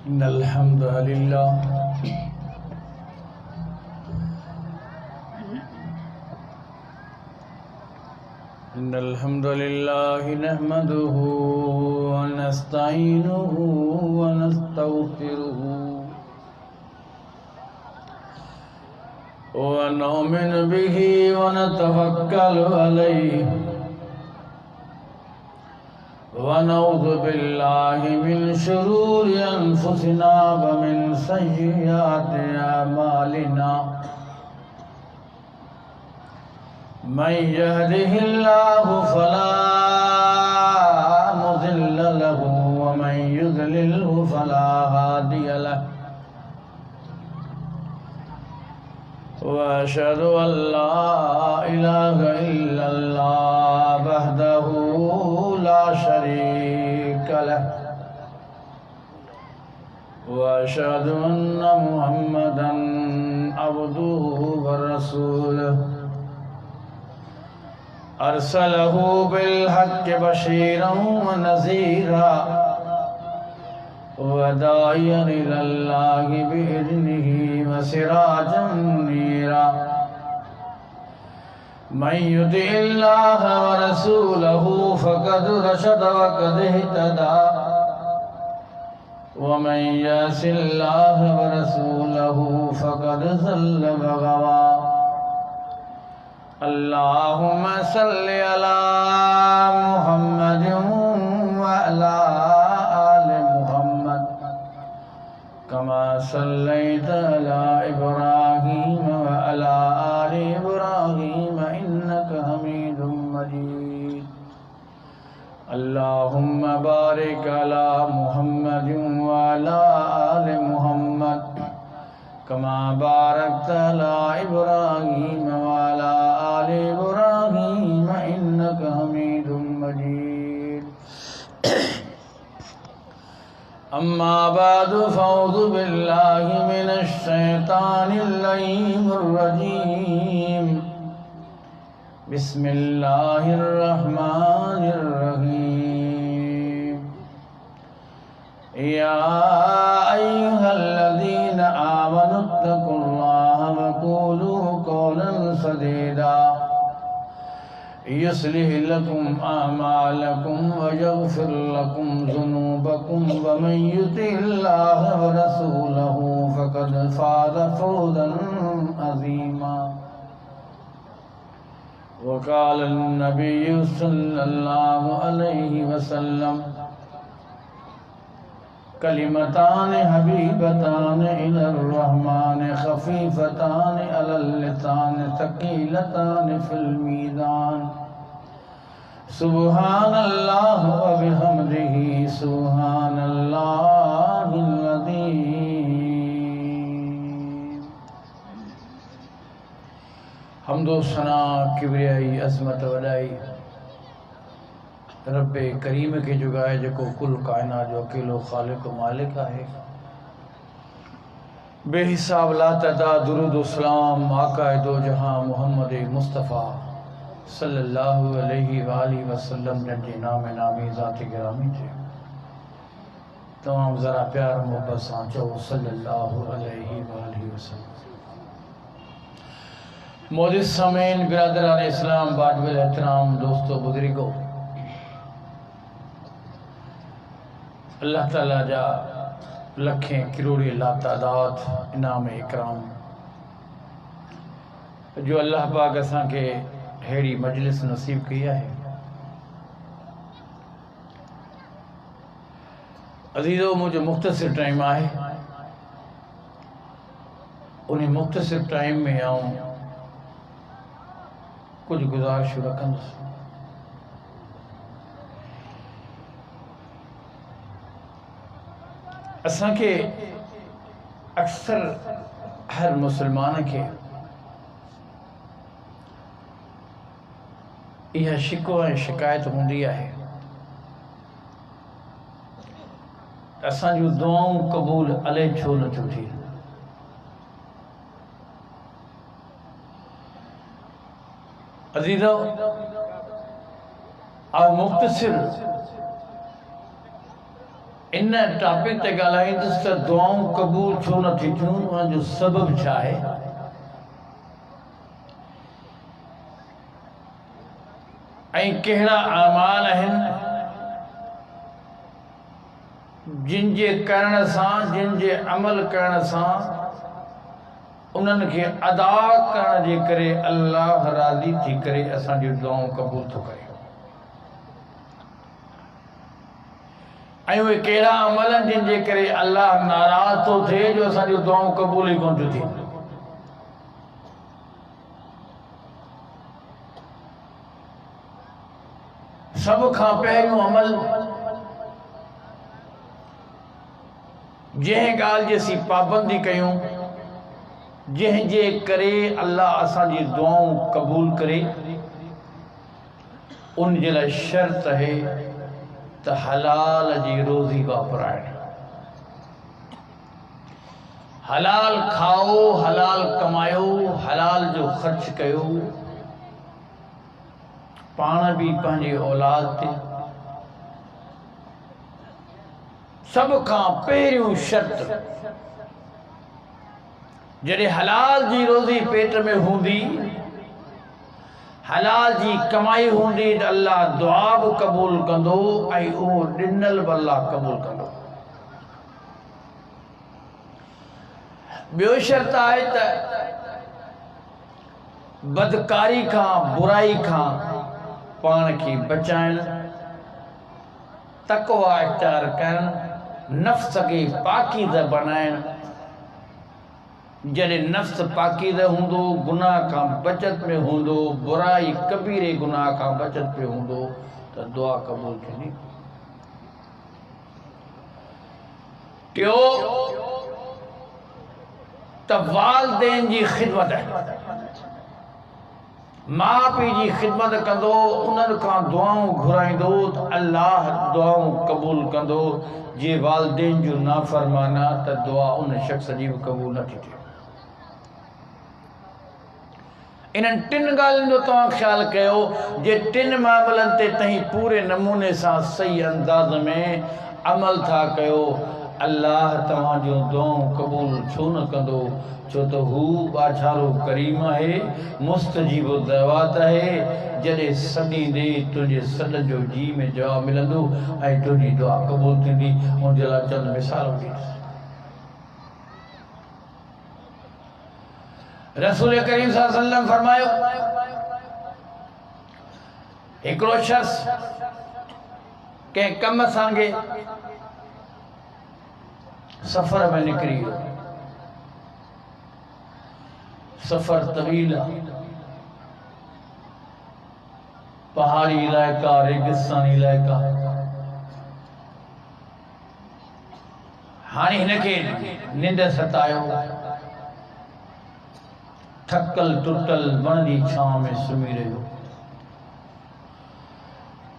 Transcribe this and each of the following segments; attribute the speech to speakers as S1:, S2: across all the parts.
S1: इन्नल हम्दलिल्लाह नहमदुहु व नस्तईनुहु व नस्तगफिरुहु व नुमिनु बिही व नतवक्कलु अलैहि व नऊज़ु बिल्लाहि मिन शुरूरि अनफुसिना व मिन सय्यिआति अमालिना मन यहदिहिल्लाहु फला मुज़िल्ल लहु व मन युज़लिल्हु फला हादिय लहु व अशहदु अल्ला इलाहा इल्लल्लाह वहदहु ला शरीका लहु व अशहदु अन्ना मुहम्मदन अब्दुहु व रसूलुहु अरसलहु बिलहक़्क़ि बशीरन व नज़ीरा व दाइयन इलल्लाहि बिइज़्निही व सिराजन मुनीरा मन युतिइल्लाह व रसूलहु फ़क़द रशद व क़द इहतदा व मन यअसिल्लाह व रसूलहु फ़क़द ज़ल्ल व गवा। अल्लाहुम्मा सल्लि अला मुहम्मदिन व अला आलि मुहम्मद कमा सल्लैता अला इब्राहीम व अला आलि इब्राहीम इन्नका हमीदुम मजीद। अल्लाहुम्मा बारिक अला मुहम्मदिन व अला आलि मुहम्मद कमा बारकता अला इब्राहीम व अला आलि इब्राहीम इन्नका हमीदुम मजीद। अम्मा बादु फ़अऊज़ु बिल्लाहि मिनश शैतानिर रजीम। बिस्मिल्लाहिर रहमानिर रहीम। या अय्युहल्लज़ीना आमनुत्तकुल्लाहा व क़ूलू क़ौलन सदीदा युस्लिह लकुम अमालकुम व यग़फ़िर लकुम ज़ुनूबकुम व मन युतिइल्लाह व रसूलहु फ़क़द फ़ाज़ फ़ौज़न अज़ीमा। व क़ाल अन्नबिय्यु सल्लल्लाहु अलैहि वसल्लम कलिमतान हबीबतान इलर रहमान खफीफतान अलल लिसान सकीलतान फिल मीज़ान सुब्हानल्लाह व बिहम्दिही सुब्हानल्लाहिल अज़ीम। हम्दो सना किबरियाई अज़मत वॾाई रब्बे करीम के जुगाए जेको कुल कायनात जो अकेलो खालिक मालिक है। बेहिसाब लातदा दुरूद सलाम आकाए दो जहां मोहम्मद मुस्तफ़ा सल्लल्लाहु अलैहि वालि वसल्लम जे नाम नामी ज़ात गिरामी थे तमाम ज़रा प्यार मोहब्बत सां चओ सल्लल्लाहु अलैहि वालि वसल्लम। मोजिज़ सामीन बिरादरान इस्लाम बाजबिल एहतराम दोस्तों बुजुर्गो, अल्लाह ताला जा लखें किरोड़ी लातादाद इनाम इकराम जो अल्लाह पाक असां के हेड़ी मजलिस नसीब किया है। अज़ीज़ो मुझे मुख्तसर टाइम आहे, उन्हें मुख्तसर टाइम में आऊं कुछ गुजारिश रखंदुसि। असां के अक्सर हर मुसलमान के यह शिकवा शिकायत होंदी है असां जूं दुआऊं कबूल अले छो न थियूं थियनि। अज़ीज़ो अब मुख्तसिर इन टॉपिक ते ॻाल्हाईंदुसि त दुआऊं क़बूल छो न थी थियूं, उन जो सबब छा आहे। ऐं कहिड़ा अमाल आहिनि जिन जे करण सां, जिन जे अमल करण सां उन्हनि खे अदा करण जे करे अल्लाह राज़ी थी करे असांजी दुआऊं क़बूल थो करे। ऐं उहे कहिड़ा अमल आहिनि जिन जे करे अल्लाह नाराज़ थो थिए जो असांजी दुआऊं क़बूल ई कोन थियूं थियनि। सब खां पहिरियों अमल जंहिं ॻाल्हि जी असीं पाबंदी कयूं, जंहिंजे करे अल्लाह असांजी दुआऊं क़बूल करे, उन जे लाइ शर्त आहे त हलाल जी रोज़ी वापराइण। हलाल खाओ, हलाल कमायो, हलाल जो ख़र्च कयो, पाण भी पंहिंजी औलाद ते। सब खां पहिरियों शर्त जॾहिं हलाल जी रोज़ी पेट में हूंदी, हलाल जी कमाई हूंदी त अल्लाह दुआ बि क़बूल कंदो ऐं उहो ॾिनल बि अल्लाह क़बूल कंदो। ॿियो शर्त आहे त बदकारी खां, बुराई खां पाण खे बचाइण, तक़वा इख्तियार करण, नफ़्स खे पाकीज़ बणाइण। जॾहिं नफ़्स पाकीज़ हूंदो, गुनाह खां बचत में हूंदो, बुराई कबीरे गुनाह खां बचत में हूंदो त दुआ क़बूल थींदी। टियों त वालिदैन जी ख़िदमत आहे। माउ पीउ जी ख़िदमत कंदो, उन्हनि खां दुआऊं घुराईंदो त अल्लाह दुआऊं क़बूल कंदो। जे वालिदैन जो नाफ़रमान आहे त दुआ उन शख़्स जी बि क़बूल नथी थिए। इन्हनि टिनि ॻाल्हियुनि जो तव्हां ख़्यालु कयो। जे टिनि मामलनि ते तव्हीं पूरे नमूने सां सही अंदाज़ में अमल था कयो, अल्लाह तव्हां जूं दुआऊं क़बूल छो न कंदो? छो त हू बाछारो करीम आहे, मुस्तजीब दअवात आहे। जॾहिं सॾींदे तुंहिंजे सॾ जो जी में जवाबु मिलंदो ऐं तुंहिंजी दुआ क़बूल थींदी। उन जे लाइ चंद मिसाल ॾींदुसि। रसूल करीम सल्लल्लाहु अलैहि वसल्लम फरमायो, हिकिड़ो शख़्स कंहिं कम सांगे सफ़र में निकिरी वियो। सफ़र तवील आहे, पहाड़ी इलाइक़ा, रेगिस्तानी इलाइक़ा। हाणे हिनखे निंड सतायो, थकल टुटल वण जी छांव में सुम्ही रहियो।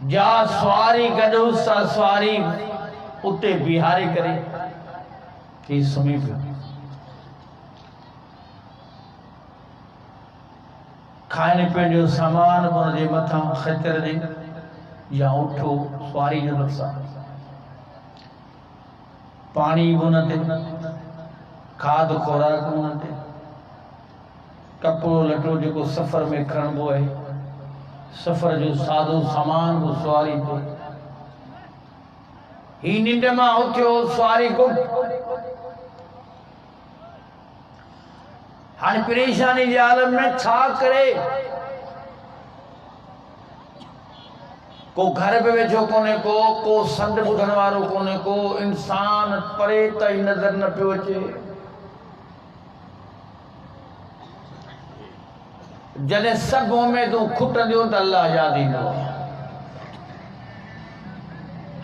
S1: जा सवारी गॾु सां सवारी उते बीहारे करे ही सुम्ही पियो। खाइण पीअण जो सामान उन जे मथां ख़चर जे या उठो सवारी जो नफ़्सा, पाणी बि उन ते, खाद खुराक उन ते, कपिड़ो लटो जेको सफ़र में खणबो आहे, सफ़र जो सादो सामान बि सवारी ते। ही निंड मां उथियो, सवारी गुम। हाणे परेशानी जे आलम में छा करे? को घर पे वेठो कोने को संद ॿुधण वारो कोने को, इंसान परे ताईं नज़र न पियो अचे। जॾहिं सभु उमेदूं खुटंदियूं त अल्लाह यादि ईंदो।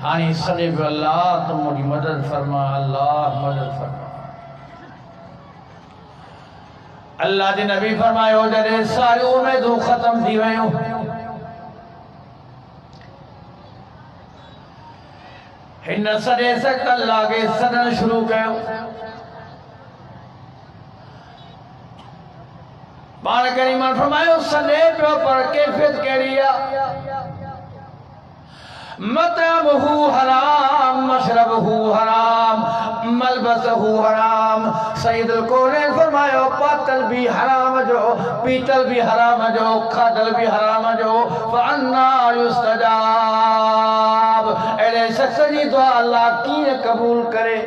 S1: हाणे सॾे पियो, अल्लाह तूं मुंहिंजी मदद फरमा, अल्लाह मदद फरमा। अल्लाह जे नबी फरमायो, जॾहिं सारियूं उमेदूं ख़त्म थी वयूं, हिन सॾे सक अल्लाह खे सॾणु शुरू कयो। पाण करीम फरमायो, सॾे पियो पर कैफ़ियत कहिड़ी आहे? मतअबहु हराम, मशरबहु हराम, मलबसहु हराम। सैयदुल कौनैन फरमायो पातल भी हराम जो, पीतल भी हराम जो, खादल भी हराम जो। फअन्ना युस्तजाब, अहिड़े शख्स जी दुआ अल्लाह कीअं क़बूल करे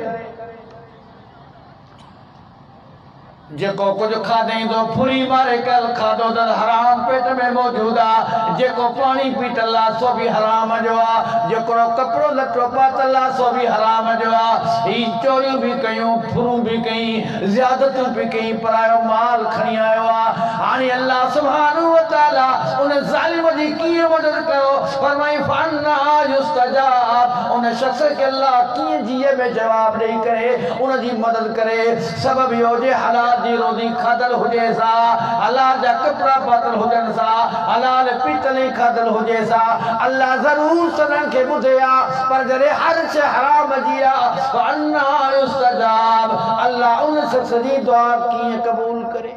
S1: जेको कुछ खादई तो फुरी मारे कल खादो तो हराम पेट में मौजूद आ। जेको पानी पीतल आ सो भी हराम जो आ। जेको कपड़ो लटो पातल आ सो भी हराम जो आ। ही चोरियूं भी कयूं, फुरूं भी कई, ज़ियादतूं भी कई, परायो माल खणी आयो आ। हाणे अल्लाह सुब्हानहू व तआला उन ज़ालिम जी कीअं मदद कयो? फरमाई फअन्ना युस्तजाब, उन शख्स के अल्लाह कीअं जीअ में जवाब ॾेई करे उन जी मदद करे। सबब इहो जे हलाल जी रोज़ी खादल हुजे सा, हलाल जा कपड़ा पातल हुजन सा, हलाल पीतल खादल हुजे सा, अल्लाह ज़रूर सनन के ॿुधे आ। पर जॾहिं हर शइ हराम जी आ फअन्ना युस्तजाब, अल्लाह उन शख्स जी दुआ कीअं क़बूल करे?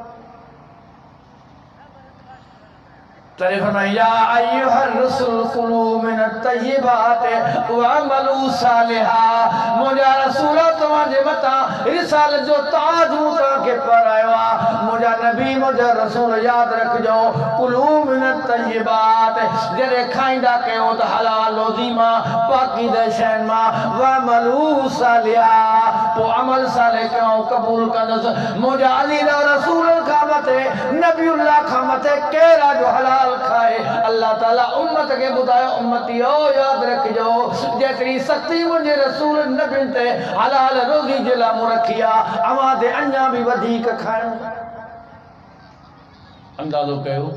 S1: तॾहिं फरमाया या अय्युहर रसूल कुलू मिन अत्तय्यिबाति वअमलू सालिहा। मुंहिंजा रसूल तव्हांजे मथां रिसालत जो ताज मूं तव्हांखे परायो आहे। मुंहिंजा नबी मुंहिंजा रसूल यादि रखिजो कुलू मिन अत्तय्यिबाति, जॾहिं खाईंदा कयो त हलाल रोज़ी मां, पाकीज़ा शयुनि मां, वअमलू सालिहा, पोइ अमल साले कयो क़बूल कंदुसि। मुंहिंजा अली रसूल खां मथे, नबीउल्लाह खां मथे केरु जो हलाल खाए? अल्लाह ताला उम्मत के बुधायो उम्मतियो याद रखिजो जेतरी सख्ती मुंहिंजे रसूल नबियुनि ते हलाल रोज़ी जे लाइ मूं रखी आहे, अवां ते अञा बि वधीक खाइण। अंदाज़ो कयो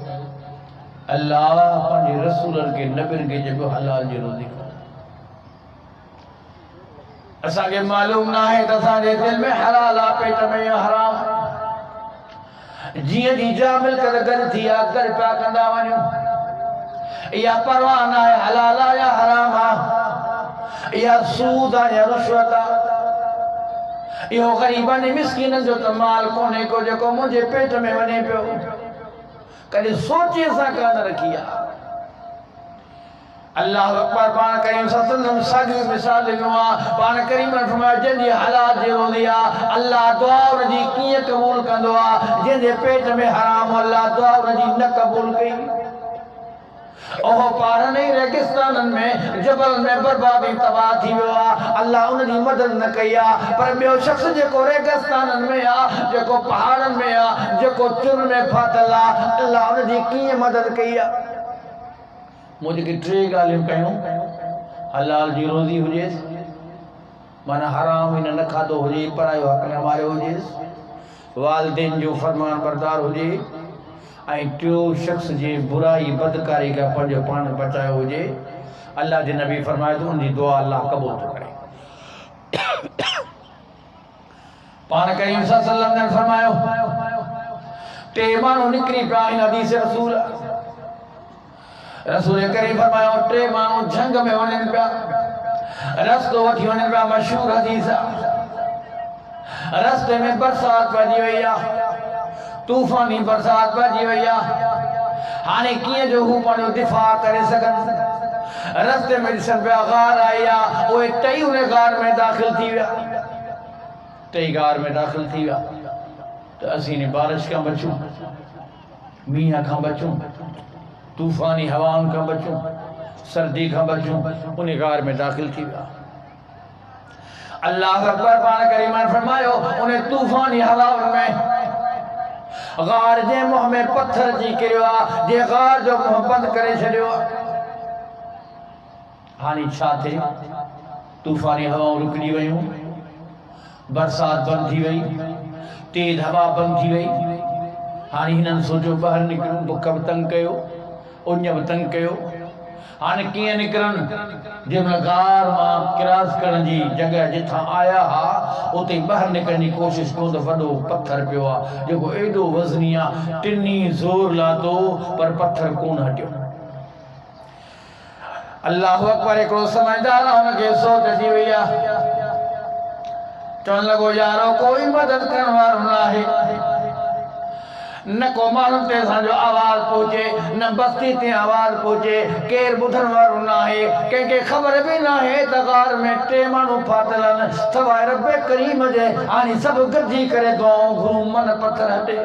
S1: अल्लाह पंहिंजे रसूलनि खे नबियुनि खे जेको हलाल जी रोज़ी खाए। असांखे मालूम न आहे त असांजे दिल में हलाल आहे, पेट में या हराम। जियां जी जा मिल्कत गॾु थी आहे गॾु पिया कंदा वञूं, इहा परवाह न आहे हलाल आहे या हराम आहे, इहा सूद आहे या रुश्वत आहे। इहो ग़रीबनि मिस्कीननि जो त माल कोन्हे को जेको मुंहिंजे पेट में वञे पियो। कॾहिं सोचे सां कान रखी आहे। अल्लाह अकबर पाण करीम सल्लल्लाहु अलैहि वसल्लम मिसाल ॾिनो आहे। पाण करीम ने फरमायो जंहिंजी हलाल जी रोज़ी आहे अल्लाह दुआ उनजी कीअं क़बूल कंदो आहे? जंहिंजे पेट में हराम अल्लाह दुआ उनजी न क़बूल कई। ओहो पहाड़नि रेगिस्ताननि में जबल में बर्बादी तबाह थी वियो आहे, अल्लाह उनजी मदद न कई आहे। पर ॿियो शख्स जेको रेगिस्ताननि में आहे, जेको पहाड़नि में आहे, जेको चुर में फाथल आहे, अल्लाह उनजी कीअं मदद कई आहे? मुझे की टे ॻाल्हियूं कयूं, हलाल जी रोज़ी हुजेसि, माना हराम इन न खाधो हुजे, परायो हक़ न मारियो हुजेसि, वालिदैन जो फरमान बरदार हुजे, ऐं टियों शख्स जे बुराई बदकारी खां पंहिंजो पाण बचायो हुजे। अल्लाह जे नबी फरमाए थो उनजी दुआ अल्लाह क़बूल थो करे। पाण करीम सल्लल्लाहु अलैहि वसल्लम ने फरमायो टे माण्हू निकिरी पिया आहिनि हदीस रसूल। रसूल करीम फरमायो टे माण्हू जंग में वञनि पिया, रस्तो वठी वञनि पिया, मशहूर हदीस आहे। रस्ते में बरसात पइजी वई आहे, तूफ़ानी बरसात पइजी वई आहे। हाणे कीअं जो हू पंहिंजो दिफ़ा करे सघनि? रस्ते में ॾिसनि पिया गार आई आहे, उहे टई उन गार में दाख़िल थी विया। टई गार में दाख़िल थी विया त असीं ने बारिश खां बचूं, मींहं खां बचूं, तूफ़ानी हवाउनि खां बचूं, सर्दी खां बचूं, उन गार में दाख़िल थी विया। अल्लाह अकबर पाण करीम ने फरमायो उन तूफ़ानी हवाउनि में गार जे मुंह में पत्थर जी किरियो आहे, जे गार जो मुंह बंदि करे छॾियो आहे। हाणे छा थिए? तूफ़ानी हवाऊं रुकिजी वयूं, बरसात बंदि थी वई, तेज हवा बंदि थी वई। हाणे हिननि सोचियो ॿाहिरि निकिरूं, बुख बि तंग कयो, उञ बि तंग कयो। हाणे कीअं निकिरनि? जंहिंमहिल गार मां क्रॉस करण जी जॻह जिथां आया हा उते ॿाहिरि निकिरण जी कोशिशि कयो त वॾो पत्थर पियो आहे जेको एॾो वज़नी आहे। टिनी ज़ोर लाथो पर पत्थर कोन हटियो। अल्लाहु अकबर हिकिड़ो समझदार आहे, हुनखे सोच अची वई आहे। चवण लॻो यारो कोई मदद करण वारो न आहे। न को माण्हू ते असांजो आवाज़ पहुचे, न बस्ती ते आवाज़ पहुचे, केर ॿुधण वारो न आहे, कंहिंखे ख़बर बि न आहे त गार में 3 माण्हू फाथल आहिनि सवाइ रब करीम जे। हाणे सभु गॾिजी करे दुआऊं घुरूं, मन पथर हटे।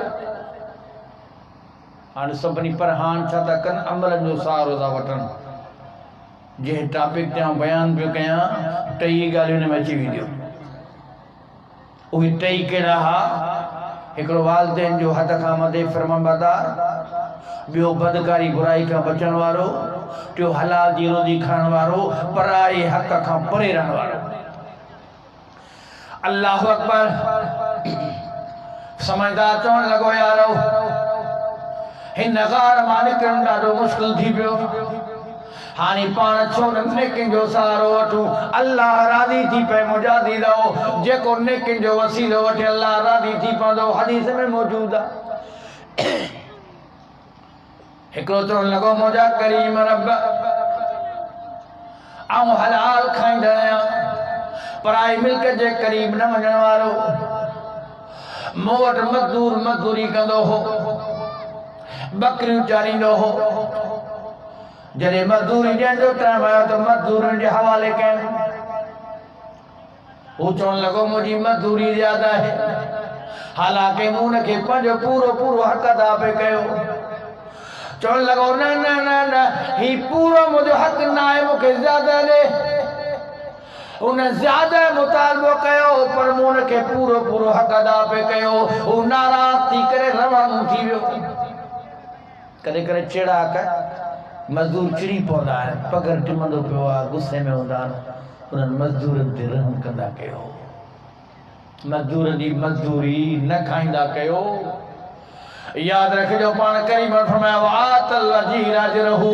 S1: हाणे सभिनी पर हाणे छा था कनि, अमलनि जो सहारो था वठनि। जंहिं टॉपिक ते आउं बयानु पियो कयां 3 ॻाल्हियूं हिन में अची वेंदियूं। उहे 3 कहिड़ा हा? हिकिड़ो वालिदैन जो हद खां मथे फरमाबरदार, ॿियो बदकारी बुराई खां बचण वारो, टियों हलाल जी रोज़ी खाइण वारो, पराए हक़ खां परे रहण वारो। अल्लाह अकबर। समझदार चवण लॻो यारो हिन गार मां निकिरणु ॾाढो मुश्किल थी पियो। हाणे पाण छो न नेकिन जो सहारो वठूं? अल्लाह राज़ी थी पए मुंहिंजा दीदो, जेको नेकिन जो वसीलो वठे अल्लाह राज़ी थी पवंदो। हदीस में मौजूद आहे। हिकिड़ो चवण लॻो मुंहिंजा करीम रब, आउं हलाल खाईंदड़ आहियां, पराई मिल्क जे करीब न वञण वारो। मूं वटि मज़दूर मज़दूरी कंदो हो, बकरियूं चारींदो हो। जॾहिं मज़दूरी ॾियण जो टाइम आयो त मज़दूरनि जे हवाले कयनि। हू चवण लॻो मुंहिंजी मज़दूरी ज़्यादा आहे, हालांकि मूं हुनखे पंहिंजो पूरो पूरो हक़ अदा पे कयो। चवण लॻो न न न न, ही पूरो मुंहिंजो हक़ न आहे, मूंखे ज़्यादा ॾे। उन ज़्यादा मुतालबो कयो, पर मूं हुनखे पूरो पूरो हक़ अदा पे कयो। हू नाराज़ थी करे रवानो थी वियो। कॾहिं कॾहिं चिड़ा मज़दूर चिड़ी पवंदा आहिनि, पगर टिमंदो पियो आहे, गुस्से में हूंदा आहिनि। उन्हनि मज़दूरनि ते रहम कंदा कयो, मज़दूरनि जी मज़दूरी न खाईंदा कयो। याद रखिजो पाण करीम फरमाया वातल अजीर अजरहू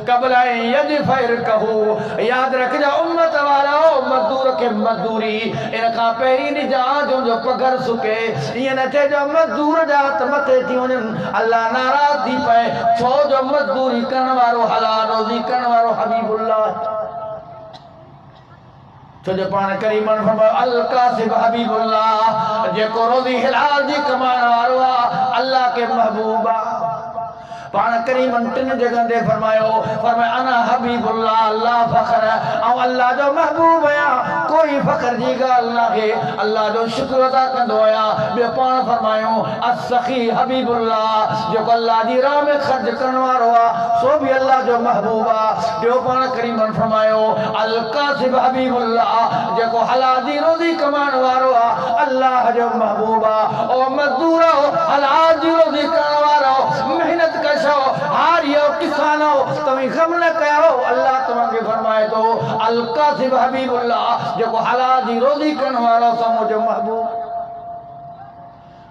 S1: क़ब्ल अन यदफरकहू। याद रखिजो उम्मत वारो, मज़दूर खे मज़दूरी इन खां पहिरीं ॾिजा जो पघर सुके। ईअं न थिए जो मज़दूर जा हथ मथे थी वञनि, अल्लाह नाराज़ थी पए। छो जो मज़दूरी करण वारो, हलाल रोज़ी करण वारो हबीबुल्लाह। छो जो पाण करीम फरमायो अल कासिब हबीबुल्लाह, जेको रोज़ी हलाल जी कमाइण वारो आहे, अल्लाह के महबूब आहे। पाण करीम 3 जगह ते फरमायो अना हबीबुल्लाह ला फखर, ऐं अल्लाह जो महबूब आहियां, कोई फखर जी ॻाल्हि न आहे, अल्लाह जो शुक्र अदा कंदो आहियां। ॿियो पाण फरमायो असखी हबीबुल्लाह, जेको अल्लाह जी राह में ख़र्च करण वारो आहे, सो बि अल्लाह जो महबूब आहे। ॿियो पाण करीम फरमायो अल कासिब हबीबुल्लाह, जेको हलाल जी रोज़ी कमाइण वारो आहे, अल्लाह जो महबूब आहे। ओ मज़दूर हलाल जी रोज़ी करण वारो, मेहनत कर हारियो किसानो, तव्हीं गम न कयो। अल्लाह तव्हांखे फरमाए थो अल कासिब हबीबुल्लाह, जेको हलाल जी रोज़ी करण वारो सो मुंहिंजो महबूब।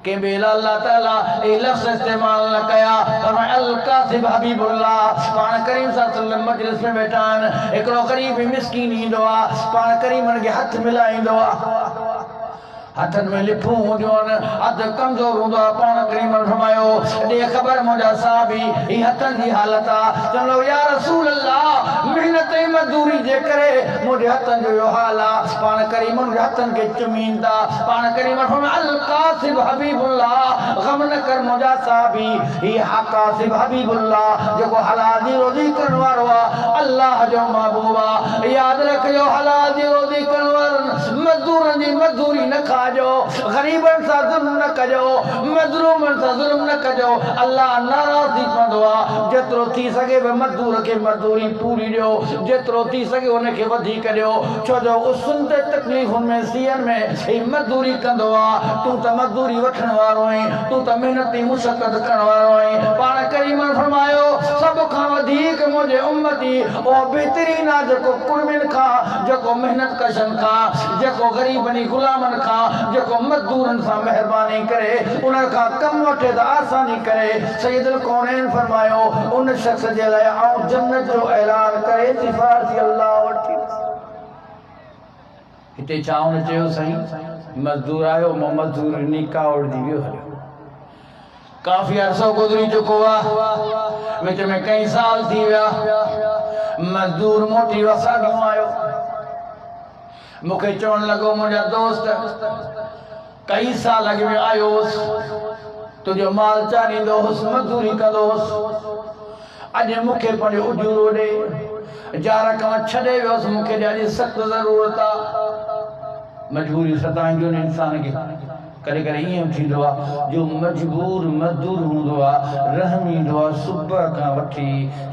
S1: कंहिं बेला अल्लाह ताला ए लफ़्ज़ इस्तेमाल न कया, फरमाया अल कासिब हबीबुल्लाह। पाण करीम सल्लल्लाहु अलैहि वसल्लम मजलिस में वेठा आहिनि, हिकिड़ो ग़रीब मिस्कीन ईंदो आहे, पाण करीम खे हथ मिलाईंदो आहे। हथनि में लिफूं हुजनि, हथ कमज़ोर हूंदो आहे। पाण करीम फरमायो ॾे ख़बर मुंहिंजा साहबी ही हथनि जी हालत आहे। चवंदो या रसूल अल्लाह, मेहनत ऐं मज़दूरी जे करे मुंहिंजे हथनि जो इहो हाल आहे। पाण करीम उनजे हथनि खे चुमीनि था। पाण करीम फरमायो अल कासिब हबीबुल्लाह, गम न कर मुंहिंजा साहबी, ही कासिब हबीबुल्लाह, जेको हलाल जी रोज़ी करण वारो आहे, अल्लाह जो महबूब आहे। यादि रखियो हलाल जी रोज़ी करण वारनि मज़दूरनि जी मज़दूरी न खाइजो, ग़रीबनि सां ज़ुल्म न कजो, मज़लूमनि सां ज़ुल्म न कजो, अल्लाह नाराज़ थी पवंदो आहे। जेतिरो थी सघे मज़दूर खे मज़दूरी पूरी ॾियो, जेतिरो थी सघे उनखे वधीक ॾियो। छो जो उसन ते तकलीफ़ुनि में सीअनि में ही मज़दूरी कंदो आहे, तूं त मज़दूरी वठण वारो आहीं, तूं त मेहनती मुशक़त करण वारो आहीं। पाण करीम फरमायो सभ खां वधीक मुंहिंजे उम्मती उहो बहितरीन आहे, जेको कुर्मियुनि खां, जेको मेहनत कशनि खां, जेको ग़रीबनि ग़ुलामनि खां, जेको मज़दूरनि सां महिरबानी करे, उन्हनि खां कम वठे त आसानी करे। सैयदुल कौनैन फरमायो उन शख़्स जे लाइ आउं जन्नत जो ऐलान करे सिफारिश अल्लाह वटि। हिते छा हुन चयो साईं, मज़दूर आयो, मज़दूर निकाह उड़दी वियो हलियो। काफ़ी अरसो गुज़री चुको आहे, विच में कई साल थी विया, मज़दूर मोटी वसाॻियों आयो। मूंखे चवण लॻो मुंहिंजा दोस्त कई साल अॻु में आयोसि, तुझो माल चालींदो हुस मजदूरी कंदो हुस अॼु मूंखे पंहिंजो उजूरो ॾे जा रक़म छॾे वियोसि मूंखे अॼु सख़्त ज़रूरत आहे मजबूरी सताईंदियूं आहिनि इंसान खे करे करे ईअं थींदो आहे जो मजबूर मजदूर हूंदो आहे रहम ईंदो आहे सुबुह खां वठी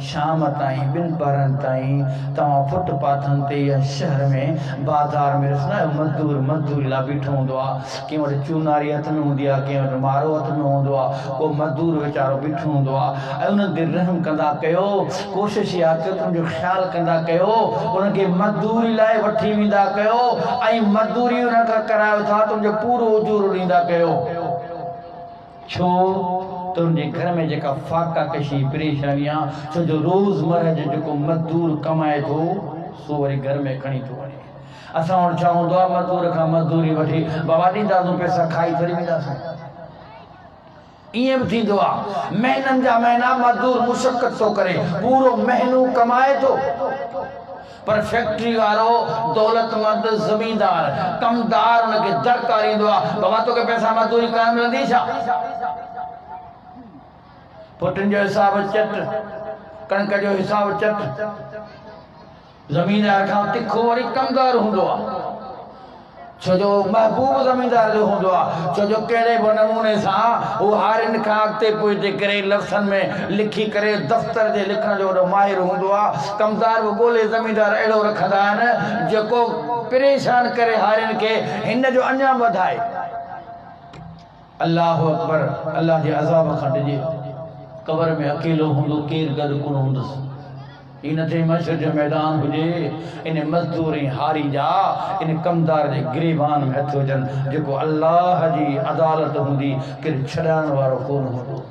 S1: शाम ताईं ॿिनि पहरनि ताईं तव्हां फुटपाथनि ते या शहर में बाज़ार में ॾिसंदा आहियो मजदूर मजदूरी लाइ बीठो हूंदो आहे कंहिं वटि चूनारी हथ में हूंदी आहे कंहिं वटि मारो हथ में हूंदो आहे को मजदूर वीचारो बीठो हूंदो आहे ऐं उन्हनि ते रहम कंदा कयो कोशिशि इहा कयो तुंहिंजो ख़्यालु कंदा कयो उनखे मजदूरी लाइ वठी वेंदा कयो ऐं मजदूरी उन खां करायो था तुंहिंजो पूरो उजूरो ॾींदा कयो छो तुंहिंजे घर में जेका फाका कशी परेशानी आहे छो जो रोज़मर्रा जो जेको मजदूर कमाए थो सो वरी घर में खणी थो वञे असां वटि छा हूंदो आहे मजदूर खां मजदूरी वठी बाबा ॾींदासीं पैसा खाई थोरी वेंदासीं ईअं बि थींदो आहे महीननि जा महीना मजदूर मुशक़त थो करे पूरो महीनो कमाए थो पर फैक्ट्री वारो दौलतमंद ज़मींदार कमदार उनखे दरकारींदो आहे बाबा तोखे पैसा मजदूरी करणु मिलंदी छा पुटनि जो हिसाब चट कणक जो हिसाब चट ज़मींदार खां तिखो वरी कमदार हूंदो आहे छो जो महबूब ज़मींदार जो हूंदो आहे छो जो कहिड़े बि नमूने सां हू हारियुनि खां अॻिते पुॼी करे लफ़्ज़नि में लिखी करे दफ़्तर जे लिखण जो वॾो माहिर हूंदो आहे कमदार बि ॻोल्हे ज़मींदार अहिड़ो रखंदा आहिनि जेको परेशान करे हारियुनि खे हिन जो अञा वधाए अल्लाहु अकबर अल्लाह जे अज़ाब खां ॾिजे क़बर में अकेलो हूंदो केरु गॾु कोन हूंदुसि इन थे मशर जो मैदान हुजे इन मजदूर हारी जा इन कमदार जे गिरेबान में हथ हुजनि जेको अल्लाह जी अदालत हूंदी केरु छॾाइण वारो कोन हूंदो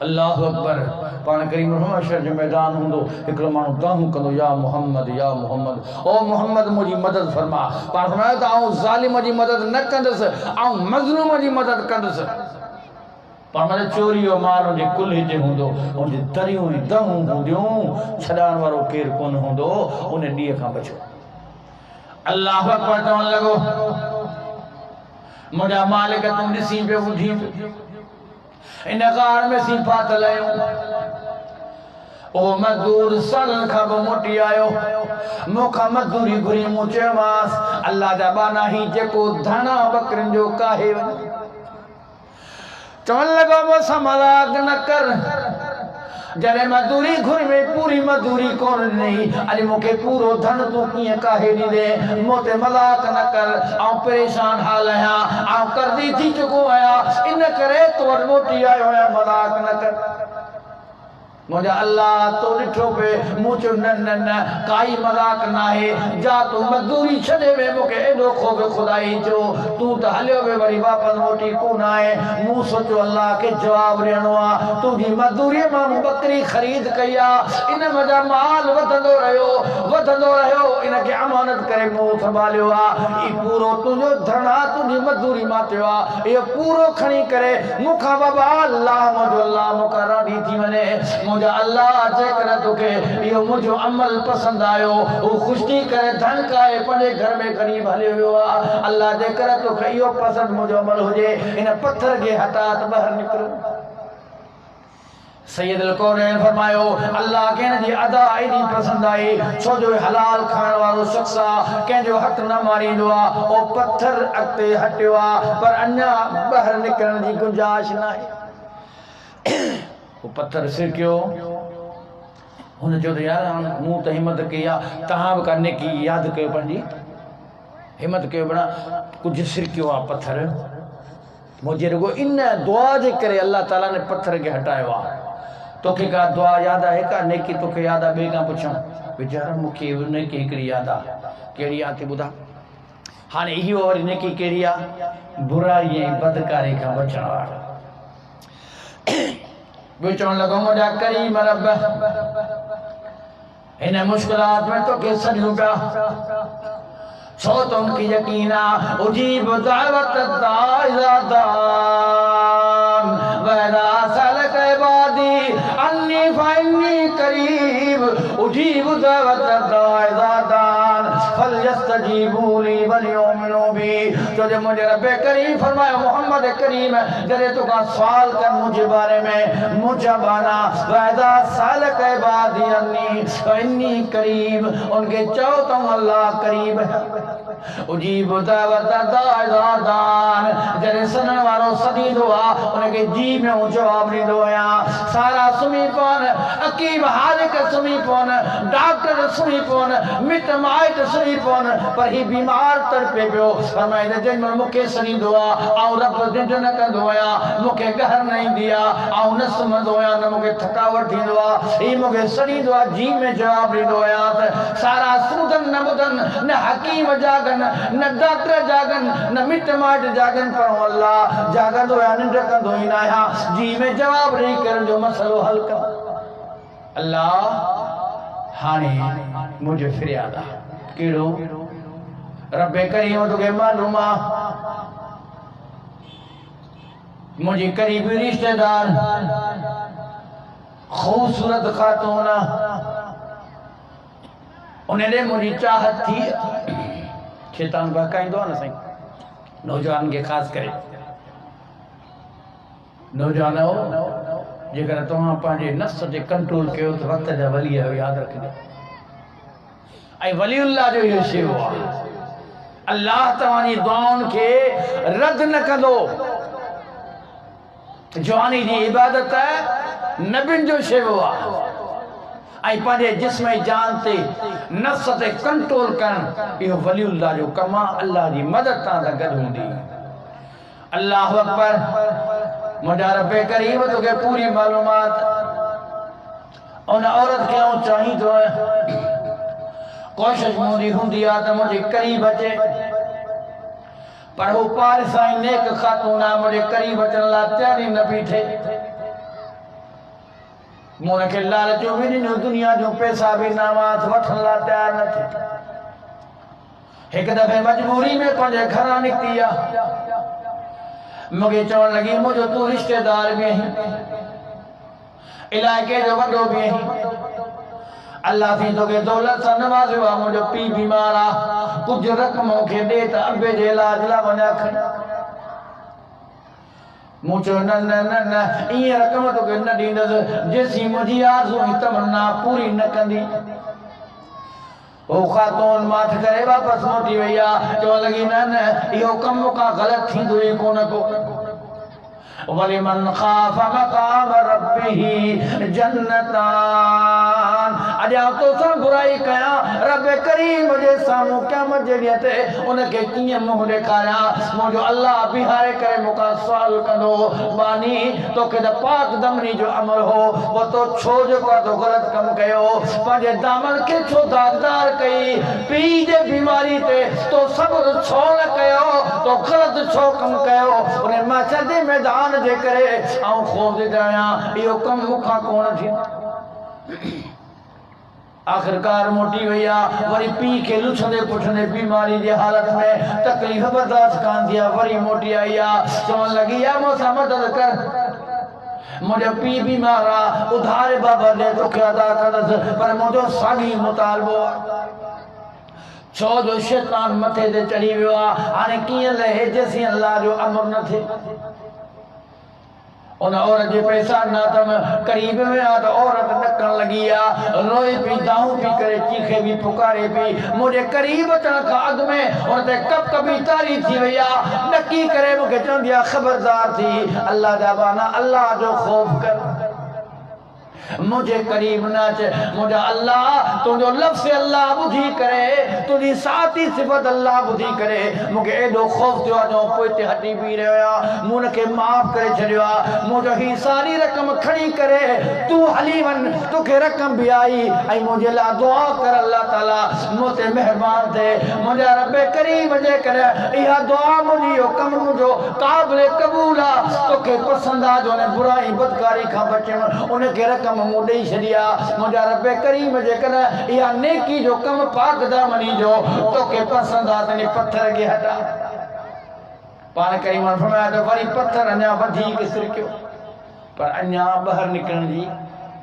S1: अल्लाहु अकबर पाण करीम मशर जो मैदान हूंदो हिकिड़ो माण्हू दाहूं कंदो या मोहम्मद ओ मोहम्मद मुंहिंजी मदद फरमा पाण फरमायो त आउं ज़ालिम जी मदद न कंदुसि आउं मज़लूम जी मदद कंदुसि पर मतलब चोरी और माल उनके कुल्हे ते हूंदो उनके दरियूं दहूं हूंदियूं छॾाइण वारो केरु कोन हूंदो उन ॾींहं खां बचो अल्लाह अकबर चवण लॻो मुंहिंजा मालिक तूं ॾिसी पियो ॿुधी इन कार में सी फाथल आहियूं ओ मजदूर सालनि खां पोइ मोटी आयो मूंखां मजदूरी घुरी मूं चयोमांसि अल्लाह जा बाना ही जेको धाणा बकरियुनि जो काहे वञे चवन लगा वो मज़ाक न कर जॾहिं मजदूरी घुर में पूरी मजदूरी कोन ॾिनई अॼु मूंखे पूरो धन तूं कीअं काहे ॾींदे मूं ते मज़ाक न कर आउं परेशान हाल आहियां आउं कर्ज़ी थी चुको आहियां इन करे तो वटि मोटी आयो आहियां मज़ाक न कर मुझे अल्लाह तो ॾिठो पे मूं चयो न न न काई मज़ाक न आहे जा तूं मजदूरी छॾे वे मूंखे एॾो खोफ़ खुदाई थियो तूं त हलियो वे वरी वापसि मोटी कोन आहे मूं सोचियो अल्लाह खे जवाबु ॾियणो आहे तुंहिंजी मजदूरीअ मां मूं बकरी ख़रीद कई आहे इन मुंहिंजा माल वधंदो रहियो इनखे अमानत करे मूं संभालियो आहे ई पूरो तुंहिंजो धरणा तुंहिंजी मजदूरी मां थियो आहे इहो पूरो खणी करे मूंखां बाबा अल्लाह मुंहिंजो अल्लाह मूंखां राज़ी थी वञे अल्लाह जेकर तोखे इहो मुंहिंजो अमल पसंदि आयो हू ख़ुशी करे धन काए पंहिंजे घर में ग़रीब हलियो वियो आहे अल्लाह जेकर तोखे इहो पसंदि मुंहिंजो अमल हुजे इन पत्थर खे हटा त ॿाहिरि निकिरो सैयदुल कौनैन फरमायो अल्लाह के जी अदा एडी पसंद आई छो जो हलाल खाने वालो शख्स आ कंहिंजो हक न मारींदो आ ओ पत्थर अॻिते हटियो आ पर अञा ॿाहिरि निकिरण जी गुंजाइश न आहे वो पत्थर सिरकियो हुन जो तो यार मूं त हिम्मत कई आहे तव्हां बि करने की यादि कयो पंहिंजी हिम्मत कयो बणा कुझु सिरकियो आहे पत्थर मुझे रुगो इन दुआ जे करे अल्लाह ताला ने पत्थर के हटायो आहे तोखे का दुआ याद आहे का नेकी तोखे याद आहे ॿिए खां पुछां वीचारा मूंखे नेकी हिकिड़ी याद आहे कहिड़ी आहे ती ॿुधा हाणे इहो वरी नेकी कहिड़ी आहे बुराई ऐं बदकारी खां बचण वारो ॿियो चवण लॻो मुंहिंजा करीम रब हिन मुश्किलात में तोखे सॾियूं पिया छो तो उनकी यकीन आ उजीब दावत दाइज़ादान वैदा सलक इबादी अन्नी फाइन्नी करीब उजीब दावत दाइज़ादान फलयस्तजीबू ली वलियुमिनू बी। तो जे मुझे रब करीम फरमाया मोहम्मद करीम जरे तो का सवाल कर मुझे बारे में मुजबाना वादा साल के बाद अन्नी अन्नी करीब उनके चौ तुम अल्लाह करीब है उजीब दावत दान जरे सुनने वालों सदी दुआ उनके जी में जवाब नहीं दोया सारा सुमी पौन अकीब हालिक सुमी पौन डॉक्टर सुमी पौन मिट माइट सुमी पौन पर ही बीमार तड़पे पियो फरमाए जन मुखे सनी दुआ आऊं रब दिन न कंदो आया मुखे कहर नहीं दिया आऊं न सुमंदो आया न मुखे थकावट थींदो आ ई मुखे सनी दुआ जी में जवाब ॾींदो आया सारा सूदन न बुदन न हकीम जागन न डॉक्टर जागन न मिट माइट जागन पर अल्लाह जागंदो आया निंड कंदो ही न आया जी में जवाब नहीं कर जो मसलो हल कर अल्लाह हाने मुझे फरियाद आ केड़ो रब्बे करीम तुके मालूम आ मुझे करीबी रिश्तेदार खूबसूरत खातून उन्हें मुझी चाहत थी शैतान बहकाइंदो न सही नौजवान के खास करे नौजवान हो जेकर तव्हां पंहिंजे नफ्स ते कंट्रोल कयो त वक़्त जा वली आहियो यादि रखिजो ऐं वलीउल्लाह जो इहो शेवा आहे अल्लाह तव्हांजी दुआउनि खे रद्द न कंदो जवानी जी इबादत नबियुनि जो शेवो आहे ऐं पंहिंजे जिस्म ऐं जान ते नफ्स ते कंट्रोल करणु इहो वलीउल्लाह जो कमु आहे अल्लाह जी मदद तां सां गॾु हूंदी अल्लाहु अकबर मुंहिंजा रब्बे करीम तोखे पूरी मालूमात उन औरत खे आऊं चाहींदो आहियां कोशिश मुंहिंजी हूंदी आहे त मुंहिंजे करीब अचे पर वो पारिसा ही नेक खातून आहे मुंहिंजे करीब अचण लाइ तयारी न बीठे मूं हुनखे लालचूं बि ॾिनियूं दुनिया जूं पैसा बि नामास वठण लाइ तयारु न थिए हिकु दफ़े मजबूरी में पंहिंजे घरां निकिती आहे मूंखे चवण लॻी मुंहिंजो तूं रिश्तेदार बि आहीं इलाइक़े जो वॾो बि आहीं अल्लाह थी तोखे दौलत सां नवाज़ियो आहे मुंहिंजो पीउ बीमार आहे कुझु रक़म मूंखे ॾे त अबे जे इलाज लाइ वञा खणी मूं चयो न न न न ईअं रक़म तोखे न ॾींदसि जेसीं मुंहिंजी आरज़ू ऐं तमन्ना पूरी न कंदी वो खातून माठ करे वापस मोटी वई आहे चवण लॻी न न इहो कमु मूंखां ग़लति थींदो ई कोन को वलिमन खाफ मकाम रब्बिही जन्नतान अॼा तोसां बुराई कयां रब करीम जे साम्हूं क़यामत जे ॾींहं ते उनखे कीअं मुंहुं ॾेखारियां मुंहिंजो अल्लाह बीहारे करे मूंखां सुवाल कंदो बानी तोखे त पाक दमनी जो अमल हो वो तो छो जेको आहे तो ग़लति कमु कयो पंहिंजे दामन खे छो दागदार कई पीउ जे बीमारी ते तो सब्र छो न कयो तो ग़लति छो कमु कयो उन माछर जे मैदान जे करे आऊं ख़ौफ़ दे आहियां इहो कमु मूंखां कोन थी आखिरकार मोटी वई आहे वरी पीउ खे लुछंदे पुछंदे बीमारी जी हालत में तकलीफ़ बर्दाश्त कान थी आहे वरी मोटी आई आहे चवण लॻी आहे मूंसां मदद कर मुंहिंजो पीउ बीमार आहे उधार बाबा ॾे तोखे अदा कंदसि पर मुंहिंजो साॻी मुतालबो आहे छो जो शैतान मथे ते चढ़ी वियो आहे हाणे कीअं लहे जेसीं अल्लाह जो अमर न थिए उन औरत जे पैसा न अथम करीब में आ तो औरत ॾकण लॻी आहे रोए पई दाऊं पई करे चीखे बि पुकारे पई मुंहिंजे करीब अचण खां अॻु में हुन ते कप कपी तारी थी वई आहे ॾकी करे मूंखे चवंदी आहे ख़बरदार थी अल्लाह जा बाना अल्लाह जो ख़ौफ़ कर मुझे करीब न अच मुझा अल्लाह तुझो लफ्ज़ अल्लाह बुझी करे तुझी साथी सिफत अल्लाह बुझी करे मुझे एडो खौफ थियो जो पोइते हटी भी रहा मुन के माफ करे छड़ियो मुझो ही सारी रकम खड़ी करे तू हली वन तुके रकम भी आई आई मुझे ला दुआ कर अल्लाह ताला मोते मेहरबान थे मुझा रब करीम जे करे इहा दुआ मुझी कम मुझो काबिल कबूल आ तोके पसंद आ जो ने बुराई बदकारी का बचन उनके रकम मुदे छड़िया मुझा रब करीम जे करे इहा नेकी जो कम पाक दामनी जो तोके पसंद आ तने पत्थर के हटा पान करीम फरमाया तो वरी पत्थर अन्या वधी के सिरक्यो पर अन्या बाहर निकलने की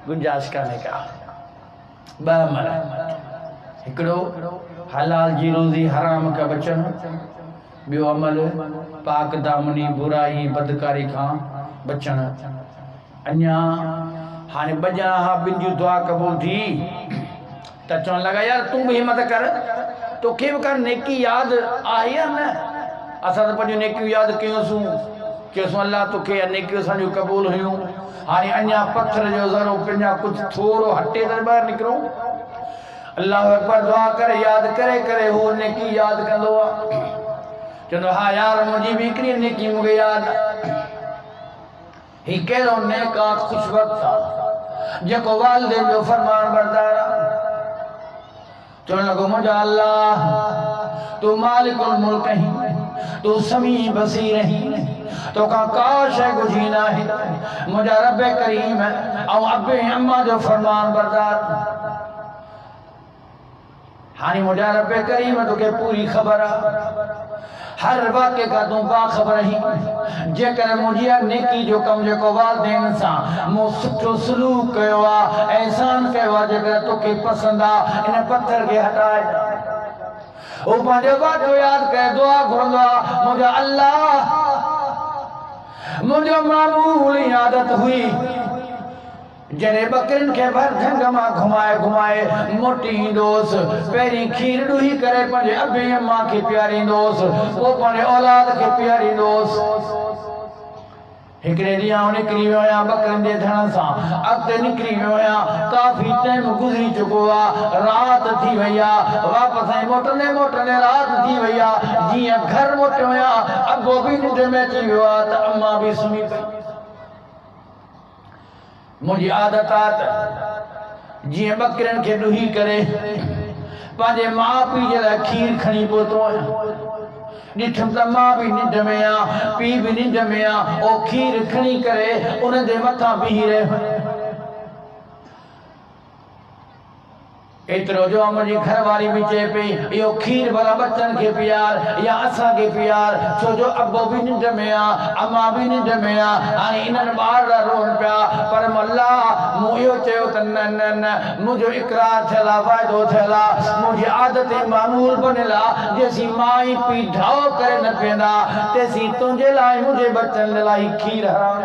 S1: गुंजाइश करने का बमर हिकिड़ो हलाल जी रोज़ी हराम का बचन, बियो अमल पाक दामनी बुराई बदकारी खां बचण। अञा हाणे बजा हा बिन जी दुआ कबूल थी त चवण लगा यार तू भी हिम्मत कर, तोखे भी कर नेकी याद आहे या न? असां त पंहिंजूं नेकियूं यादि कयोसीं चयोसीं अल्लाह तोखे नेकियूं असांजूं क़बूल हुयूं। हाणे अञा पत्थर जो ज़रो पंहिंजा कुझु थोरो हटे त ॿाहिरि निकिरूं। अल्लाह अकबर दुआ करे यादि करे करे हू नेकी यादि कंदो आहे। चवंदो हा यार मुंहिंजी बि हिकिड़ी नेकी मूंखे यादि आहे। ही कहिड़ो नेक आहे ख़ुशि वक़्तु आहे जेको वालिदैन जो फरमान बरदार आहे। चवण लॻो मुंहिंजा अल्लाह तू मालिकुल मुल्क आहीं, तू समी बसीर आहीं, तोखां का शइ घुरी न आहे। मुंहिंजा रब करीम ऐं अबे अम्मा जो फरमान बरदार। हाणे मुंहिंजा रब करीम तोखे पूरी ख़बर आहे, हर वाक़े का तू बाख़बर आहीं। जेकर मुंहिंजी नेकी जो कमु जेको वालिदैन सां मूं सुठो सलूक कयो आहे, एहसान कयो आहे, जेकर तोखे पसंदि आहे इन पत्थर खे हटाए। हू पंहिंजो वाक़ो यादि करे दुआ घुरंदो आहे मुंहिंजा अल्लाह मुंहिंजो मामूली आदत हुई जॾहिं बकरिन के भर झंग मां घुमाए घुमाए मोटी ईंदोसि, पहिरीं खीर ॾुही करे पंहिंजे अबे अम्मा खे पीआरींदोसि, पोइ पंहिंजे औलाद खे पीआरींदोसि। हिकिड़े ॾींहुं आउं निकिरी वियो आहियां बकरिन जे धण सां, अॻिते निकिरी वियो आहियां, काफ़ी टाइम गुज़री चुको आहे, राति थी वई आहे, वापसि मोटंदे मोटंदे राति थी वई आहे। जीअं घर मोटियो आहियां अॻो बि निंड में अची वियो आहे त अम्मा बि सुम्ही पई। मुंहिंजी आदत आहे त जीअं बकरिन खे ॾुही करे पंहिंजे माउ पीउ जे लाइ खीर खणी पहुतो आहियां। ॾिठुमि त मां बि निंड में आहे, पीउ बि निंड में आहे, ओ खीर खणी करे उन जे मथां बीही रहियो। एतिरो जो मुंहिंजी घरवारी बि चए पई इहो खीर भला बच्चनि खे पीआर या असांखे पीआर, छो जो अबो बि निंड में आहे, अम्मा बि निंड में आहे। हाणे इन्हनि ॿार रोअनि पिया, पर मल्ला मूं इहो चयो त न न न, मुंहिंजो इक़रार थियल आहे, वाइदो थियल आहे, मुंहिंजी आदत मामूल बनियल आहे, जेसीं माउ पीउ ढाओ करे न पीअंदा तेसीं तुंहिंजे लाइ मुंहिंजे बच्चनि लाइ खीर हराम।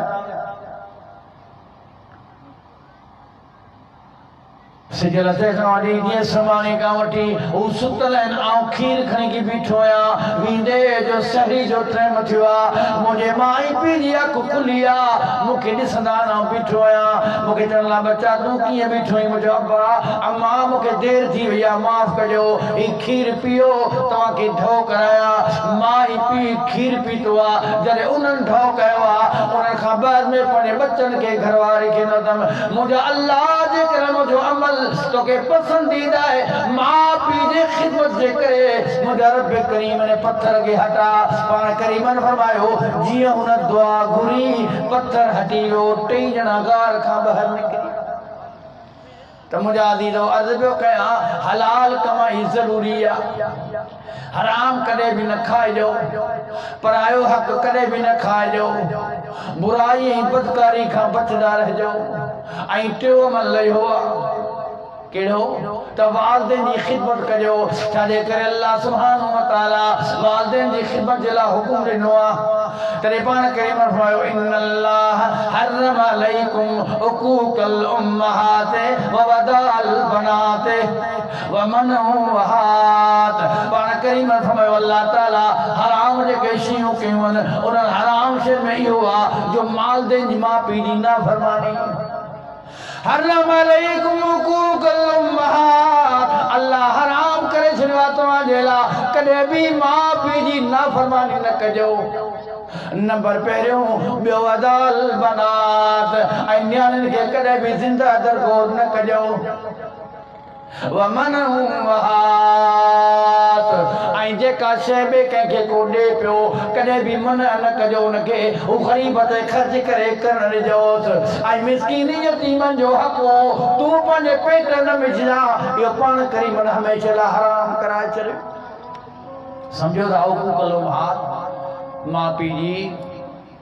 S1: सिजल तंहिंखां वठी जीअं सुभाणे खां वठी हू सुतल आहिनि, आउं खीर खणी की बीठो आहियां। वींदे जो सहरी जो टाइम थियो आहे, मुंहिंजे माउ पीउ जी अखि खुली आहे, मूंखे ॾिसंदा आउं बीठो आहियां। मूंखे चवण लॻा बच्चा तूं कीअं बीठो आहीं? मुंहिंजो अब्बा अम्मा मूंखे देरि थी वई आहे, माफ़ कजो, ही खीर पीओ तव्हांखे ढो करायां। माउ पीउ खीर पीतो आहे, जॾहिं उन्हनि ढो कयो आहे उन खां बाद में पंहिंजे बच्चनि खे घरवारी खे नदम। मुंहिंजो अल्लाह जेकर मुंहिंजो अमल तोखे पसंदीदा है, मां पीउ जे ख़िदमत जे करे मुंहिंजा रब करीम ने पत्थर खे हटा। पाण करीमन फरमायो जीअं हुन दुआ घुरी पत्थर हटी वियो, टई ॼणा गार खां ॿाहिरि निकिरी। त मुंहिंजा अज़ीज़ो अर्ज़ु पियो कयां, हलाल कमाई ज़रूरी आहे, हराम कॾहिं बि न खाइजो, परायो हक़ कॾहिं बि न खाइजो, बुराई ऐं बदकारी खां बचंदा रहिजो। ऐं टियों अमल इहो आहे कहिड़ो त वालिदैन जी ख़िदमत कजो। छाजे करे अल्लाह सुब्हानहु व तआला वालिदैन जी ख़िदमत जे लाइ हुकुम ॾिनो आहे। तॾहिं पाण करीम फरमायो इन्नल्लाह हर्रम अलैकुम हुकूकल उम्महाति व वदाल बनाते व मनहुहात। पाण करीम फरमायो अल्लाह ताला हराम जेके शयूं कयूं आहिनि उन्हनि हराम शइ में इहो आहे जो वालिदैन जी माउ पीउ जी नाफ़रमानी। हर्रम अलैकुम हुकूकल उम्महात, अल्लाह हराम करे छॾियो आहे तव्हांजे लाइ कॾहिं बि माउ पीउ जी नाफ़रमानी न कजो। नंबर पहिरियों, ॿियो वदाल बनात, ऐं नियाणियुनि खे कॾहिं बि ज़िंदा दरगोर न कजो। व मनहुहात, ऐं जेका शइ ॿिए कंहिंखे को ॾे पियो कॾहिं बि मना न कजो उनखे, हू ग़रीब ते ख़र्च करे करण ॾिजोसि। ऐं मिस्कीन यतीमनि जो हक़ हो तूं पंहिंजे पेट न विझां, इहो पाण करीमन हमेशह लाइ हराम कराए छॾियो। सम्झो था हुकूकल उम्महात, माउ पीउ जी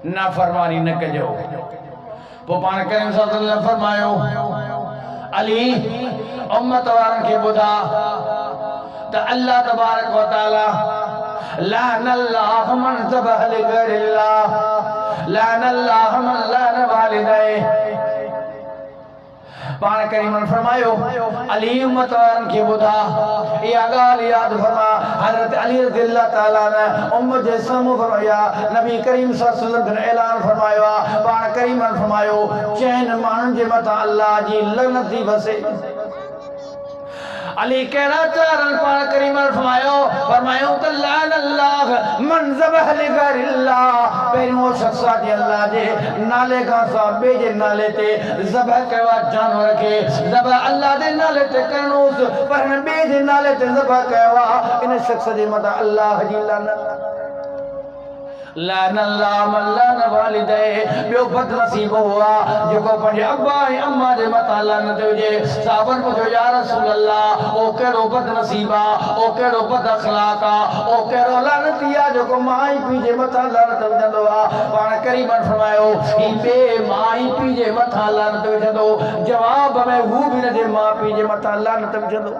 S1: नाफ़रमानी न कजो। पोइ पाण करीम सल्लल्लाहु अलैहि वसल्लम फरमायो अली उम्मत वारनि खे ॿुधा तो अल्लाह तबारक व तआला लानल्लाहु मन ज़बह लिग़ैरिल्लाह लानल्लाहु मन लान वालिदैन। पाण करीमन फरमायो अली उम्मत वारन के बुधा या गाल याद फरमा हजरत अली रज़ियल्लाहु ताला ने उम्मत जे सामू फरमाया नबी करीम सल्लल्लाहु अलैहि वसल्लम ऐलान फरमायो पाण करीमन फरमायो चैन मानन जे मथा अल्लाह जी लनत थी बसे। अली कहना चारन पाण करीमन फरमायो त लान अल्लाह मन ज़बह लिग़ैरिल्लाह पहिरियों शख्स जे अल्लाह जे नाले खां सा बे जे नाले ते ज़बह कवा जानवर के ज़बह अल्लाह दे नाले ते करनोस पर न बे जे नाले ते ज़बह कवा इन शख्स जे मथा अल्लाह जी लानत। लान अल्लाह मन लान वालिदैन बियो बदनसीब हुआ जेको पंहिंजे अब्बा ऐं अम्मा जे मथां लानत हुजे। साहबन पुछो या रसूल अल्लाह ओ कहिड़ो बदनसीबा ओ कहिड़ो बद अखलाक ओ कहिड़ो लानती आहे जेको मां ऐं पीउ जे मथां लानत विझंदो आहे। पाण करीमन फरमायो ही बे मां ऐं पीउ जे मथां लानत विझंदो जवाब में हू बि हिन जे माउ पीउ जे मथां लानत विझंदो।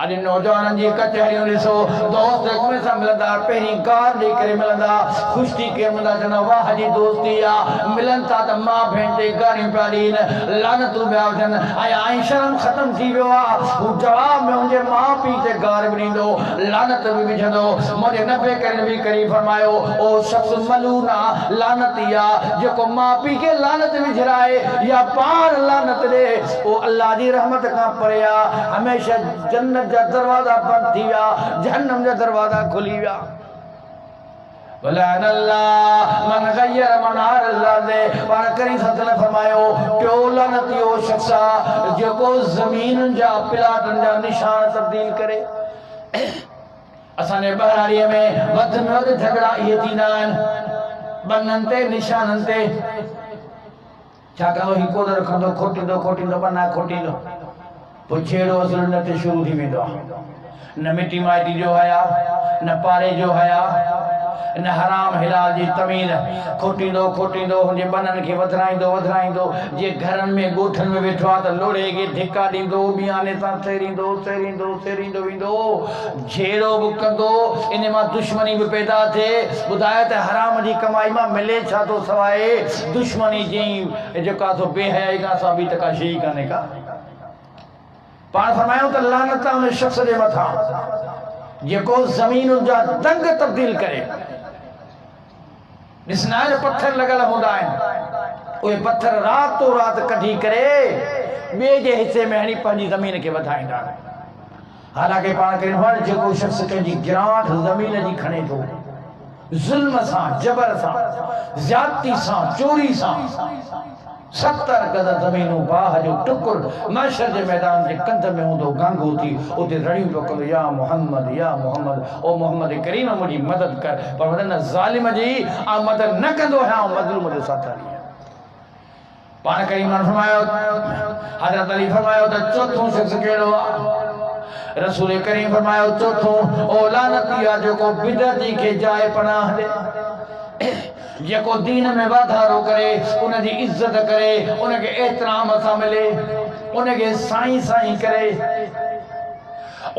S1: अॼु नौजवाननि जी कचहरियूं ॾिसो दोस्त हिक ॿिए सां मिलंदा पहिरीं गार ॾेई करे मिलंदा ख़ुशि थी करे मिलंदा चवंदा वाह जी दोस्ती आहे मिलनि था त माउ भेण ते गारियूं पिया ॾियनि लानतूं पिया विझनि ऐं शर्म ख़तमु थी वियो आहे। हू जवाब में हुनजे माउ पीउ ते गार बि ॾींदो लानत बि विझंदो। मुंहिंजे नबी करीम फरमायो ओ शख़्स मलून आहे लानती आहे जेको माउ पीउ खे लानत विझराए या पाण लानत ॾे उहो अल्लाह जी रहमत खां परे आहे हमेशह जन्नत जा दरवाजा बंद थी विया जहन्नम जा दरवाजा खुली विया। वलान अल्लाह मन गयर मनार अल्लाह दे पाण करी सतन फरमायो टियो लानतियो शख्स जेको ज़मीन जा प्लाटन जा निशान तब्दील करे। असांजे बहराड़ीअ में वध में वध झगड़ा इहे थींदा आहिनि बननि ते निशाननि ते छाकाणि हिकु रखंदो खोटींदो बना खोटींदो पोइ छेड़ो असुल न ते शुरू थी वेंदो आहे। न मिटी माइटी जो हया न पारे जो हया न हराम हिलाल जी तमीज़ खोटींदो हुनजे बननि खे वधराईंदो जे घरनि में ॻोठनि में वेठो आहे त लोड़े खे धिका ॾींदो बियाने सां सेरींदो वेंदो झेड़ो बि कंदो इन मां दुश्मनी बि पैदा थिए। ॿुधायो त हराम जी कमाई मां मिले छा थो सवाइ दुश्मनी जी जेका सो बेहयाई खां सा ॿी त का शइ कान्हे का। पाण फरमायूं त लानत उन शख्स जे मथां जेको ज़मीन जा दंग तब्दील करे। ॾिसना पत्थर लॻल हूंदा आहिनि उहे पत्थर रातो रात कढी करे ॿिए जे हिसे में हणी पंहिंजी ज़मीन खे वधाईंदा आहिनि। हालांकि पाण खे जेको शख्स कंहिंजी गिराट ज़मीन जी खणे थो ज़ुल्म सां जबर सां ज़्यादती सां चोरी सां 70 गज ज़मीनूं बाह जो टुकुर महशर जे मैदान जे कंध में हूंदो गांगो थी उते रड़ियूं पियो कंदो या मोहम्मद ओ मोहम्मद करीम मुंहिंजी मदद कर पर वॾनि ज़ालिम जी मदद न कंदो आहियां मज़लूम जो साथी। पाण करीम फरमायो हज़रत अली फरमायो त चौथों शख्स कहिड़ो आहे। रसूल करीम फरमायो चौथों ओ लानती आहे जेको बिदअती खे जाए पनाह ॾे जेको दीन में वाधारो करे उनजी इज्जत करे उनके एहतराम सां मिले उनके साईं करे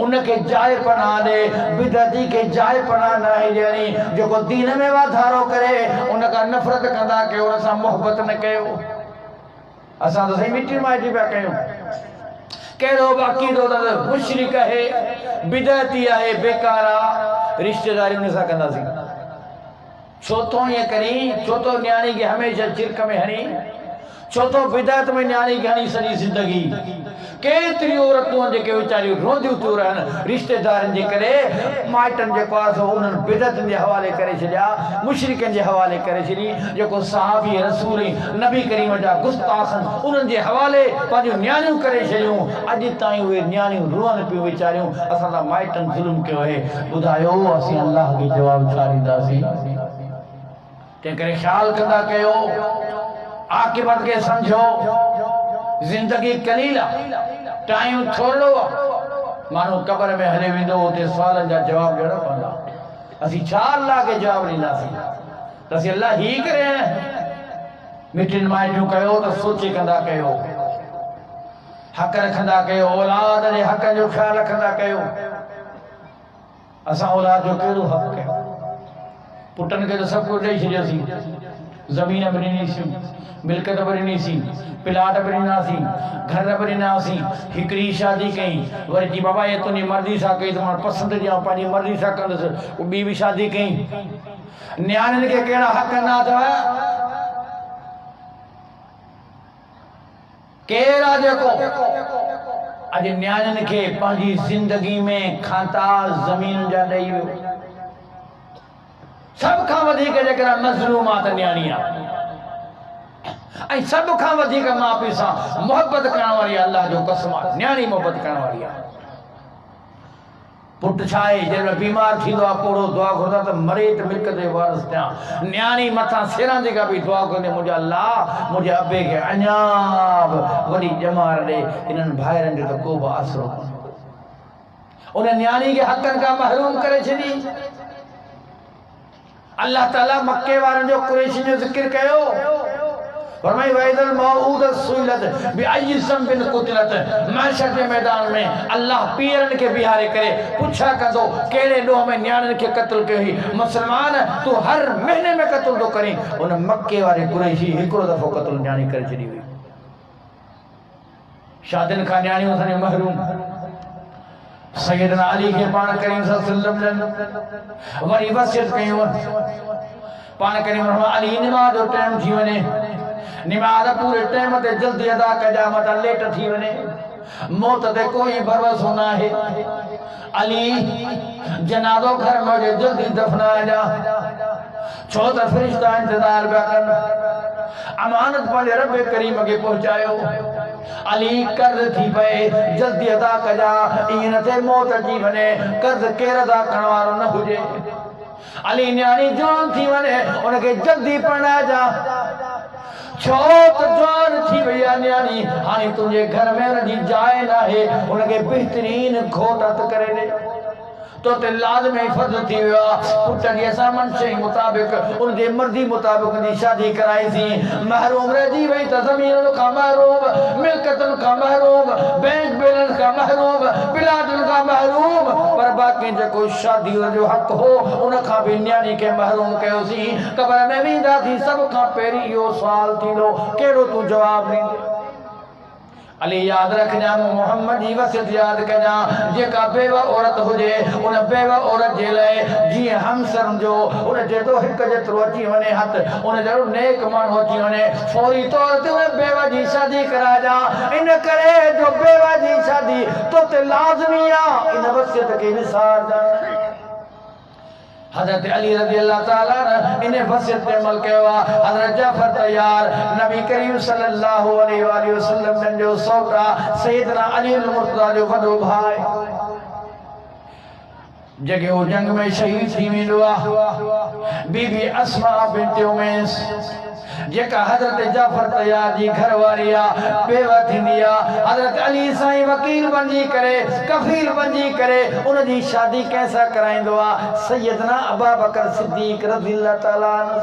S1: उनके जाए पनाह दे बिदअती के जाए पनाह न ॾियणी जेको दीन में वाधारो करे उनका नफ़रत कंदा कयो उन सां मोहब्बत न कयो। असां तो सही मिटी माइटी पिया कयूं कहिड़ो अक़ीदो त मुशरिक आहे बिदअती आहे बेकार आहे रिश्तेदारी उन सां कंदासीं छो तो ये करी छो तो न्याणी के हमेशा चिरक में हणी छो तो बिदअत में न्याणी के हणी सॼी ज़िंदगी केतिरी औरतूं जेके वीचारियूं रोंदियूं थियूं रहनि रिश्तेदारनि जे करे माइटनि जेको आहे सो उन्हनि बिदअतनि जे हवाले करे छॾिया मुशरिकनि जे हवाले करे छॾी जेको सहाबी रसूल नबी करीम जा गुस्ताखनि उन्हनि जे हवाले पंहिंजूं न्याणियूं करे छॾियूं अॼु ताईं उहे न्याणियूं रोअनि पियूं वीचारियूं असां सां माइटनि ज़ुल्म कयो आहे। ॿुधायो असीं अल्लाह खे जवाबु छा ॾींदासीं। तंहिं करे ख़्याल कंदा कयो आक़िबत के समझो जिंदगी कलील टाइम थोड़ो मानो कब्र में हले वेंदो उते सवालनि जा जवाब ॾियणा पवंदा असीं छा अल्लाह खे जवाब ॾींदासीं त असीं अल्लाह ही करे मिटिन माइटियूं कयो त सोचे कंदा कयो हक रखंदा कयो, औलाद जे हक जो ख्याल रखंदा कयो। असां औलाद जो कहिड़ो हक़ है? पुटन के तो सब कुछ ॾेई छॾियोसीं, ज़मीन बि ॾिनीसीं, मिल्कत बि ॾिनीसीं, प्लाट बि ॾिनासीं, घर बि ॾिनासीं, हिकिड़ी शादी कई, वरी जी बाबा ये तुंहिंजी मर्ज़ी सां कई त मां पसंदि ॾियां, पंहिंजी मर्ज़ी सां कंदुसि, ॿी बि शादी कई। न्याणियुनि खे कहिड़ा हक़ न अथव? केरु आहे जेको अॼु न्याणियुनि खे पंहिंजी ज़िंदगी में खाता ज़मीन जा ॾेई वियो? सब खां वधीक जेकॾहिं मज़लूम आहे त न्याणी आहे, ऐं सब खां वधीक माउ पीउ सां मोहबत करण वारी अल्लाह जो कसम आहे, न्याणी मोहबत करण वारी आहे। पुट छा आहे जंहिंमहिल बीमार थींदो आहे पोड़ो दुआ घुरंदो आहे त मरे त मिल्कत जे वारिस थियां। न्याणी मथां सिरां जेका बि दुआ कंदे, मुंहिंजा अल्लाह मुंहिंजे अबे खे अञा बि वॾी ॼमार ॾे, इन्हनि भाइरनि जो त को बि आसरो कोन्हे। उन न्याणी खे हक़नि खां महरूम करे छॾी। अल्लाह ताला मक्के वारनि जो कुरैशी जो ज़िक्र कयो, फरमाई वैदल मऊदत सुइलत बिअय्यि ज़ंबिन कुतिलत। महशर जे मैदान में अल्लाह पीरनि खे बिहारे करे पुछा कंदो कहिड़े ॾोह में न्याणियुनि खे क़त्ल कयो हुई? मुसलमान तूं हर महीने में क़त्ल थो करीं। उन मक्के वारे कुरैशी हिकिड़ो दफ़ो क़त्ल न्याणी करे छॾी हुई। शादियुनि खां न्याणियूं असांजे महरूम। सैयदना अली के पाण करीम सल्लल्लाहु अलैहि वसल्लम वरी वसियत कयूं, पाण करीम अली नमाज जो टाइम थी वञे, नमाज पूरे टाइम ते जल्दी अदा कजा, मत लेट थी वञे, मौत ते कोई भरोसो ना है। अली जनाज़ो घर में हुजे जल्दी दफनाइजा, छो त फरिश्ता इंतजार पिया कनि। अमानत पंहिंजे रब करीम खे पहुचायो। अली कर्ज थी पए जल्दी अदा कजा, ईअं न थिए मौत अची वञे कर्ज केरु अदा करण वारो न हुजे। अली न्याणी जवान थी वञे उनखे जल्दी परणाइजा, छो त जवान थी वई आहे न्याणी, हाणे तुंहिंजे घर में हुनजी जाइ न आहे, उनखे बहितरीन घोट हथ करे ॾे। तो ते लाज़मी फर्ज़ थी वियो आहे पुट जी असां मंशे मुताबिक़ उनजे मर्ज़ी मुताबिक़ उनजी शादी कराईसीं। महरूम रहिजी वई त ज़मीनुनि खां महरूम, मिल्कतुनि खां महरूम, बैंक बैलेंस खां महरूम, प्लाटुनि खां महरूम, पर बाक़ी जेको शादी जो हक़ हो उन खां बि न्याणी खे महरूम कयोसीं। क़बर में वेंदासीं सभ खां पहिरीं इहो सुवाल थींदो कहिड़ो तूं जवाबु ॾींदे? अली याद रखना, मोहम्मद जी वसियत याद कना, जेका बेवा औरत हुजे उन बेवा औरत जे लाइ जीअं हम समझो उन जेतो हिक जेतिरो अची वञे हथ उन जहिड़ो नेक माण्हू अची वञे फौरी तौर ते उन बेवा जी शादी कराइजा। इन करे जो बेवा जी शादी तो ते लाज़मी आहे, इन वसियत खे विसारजा। हज़रत अली रज़ी अल्लाह ताला इन वसियत पे अमल कयो आहे। हज़रत जाफर तैयार नबी करीम सल्लल्लाहु अलैहि वसल्लम जो सौटा सैयदना अली मुर्तज़ा जो वॾो भाई जगह जंग में शहीद थी वेंदो आहे। बीबी अस्मा बिन्त उमैस जेका हज़रत जाफर तैयार जी घरवारी आहे बेवा थींदी आहे, हज़रत अली साईं वकील बणजी करे कफील बणजी करे उन जी शादी कैसा कराईंदो आहे? सैयदना अबू बकर सिद्दीक़ रज़ियल्लाहु ताला अन्हु।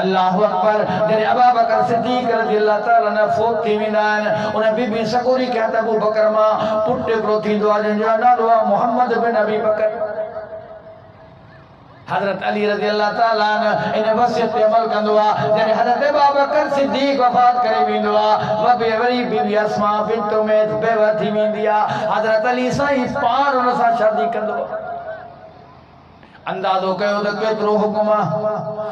S1: अल्लाहु अकबर। जॾहिं अबू बकर सिद्दीक़ रज़ियल्लाहु ताला अन्हु फोत थी वेंदा आहिनि उन बीबी सकोरी खे अबू बकर मां पुट हिकिड़ो थींदो आहे जंहिंजो नालो आहे मोहम्मद बिन अबी बकर। हज़रत अली रज़ियल्लाहु ताला अन्हु इन वसियत पे अमल कंदो आहे। जॾहिं हज़रत अबू बकर सिद्दीक़ वफ़ात करे वेंदो आहे वरी बीबी अस्मा बिन्त उमैस बेवा थी वेंदी आहे। हज़रत अली साईं पाण उन सां शादी कंदो आहे। अंदाज़ो कयो त केतिरो हुकुम आहे।